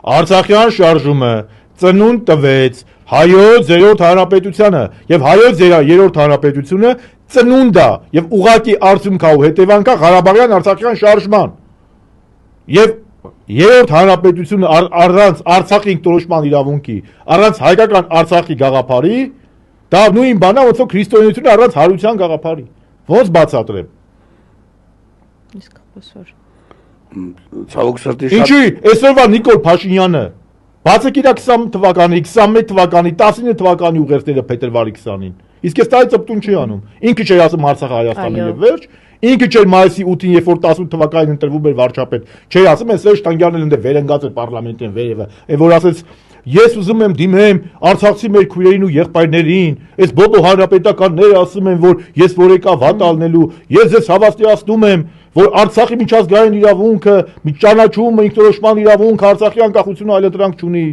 Արցախյան շարժումը ծնունդ տվեց հայոց երրորդ հանրապետությանը եւ հայոց երրորդ հանրապետությունը ծնունդ է եւ ուղղակի արդյունքա ու հետևանքա Ղարաբաղյան Արցախյան շարժման եւ երրորդ հանրապետությունը առանց Արցախի ինքնորոշման իրավունքի, առանց հայկական Արցախի գաղափարի, դա նույն բանն է, ոնց որ քրիստոնեությունը առանց հարության գաղափարի։ Ոնց բացատրեմ։ Իսկապես Ցավոք սրտի Ինչի այսօրվա Նիկոլ Փաշինյանը բացեք իր 20 թվականի, 21 թվականի, 19 թվականի ուղերձները փետրվարի 20-ին։ Իսկ այս տարի ծպտուն չի անում։ Ինքը չէր ասում Արցախը Հայաստանի եւ վերջ, ինքը չէր մայիսի 8-ին, երբ որ 18 թվականին ընտրվում էր վարչապետ, չէր ասում այս Սերժ Թանգյանն էլ վերընկած էր պարլամենտին վերևը, այն որ ասեց ես ուզում եմ դիմեմ արցախցի մեր քույրերին ու եղբայրներին, այս բոլոր հանրապետականները ասում են, որ ես որ եկա վատ ալնելու, ես ձեզ հավաստիացնում եմ, որ Արցախի միջազգային իրավունքը, ճանաչումը, ինքնորոշման իրավունքը, Արցախի անկախությունը այլընտրանք չունի։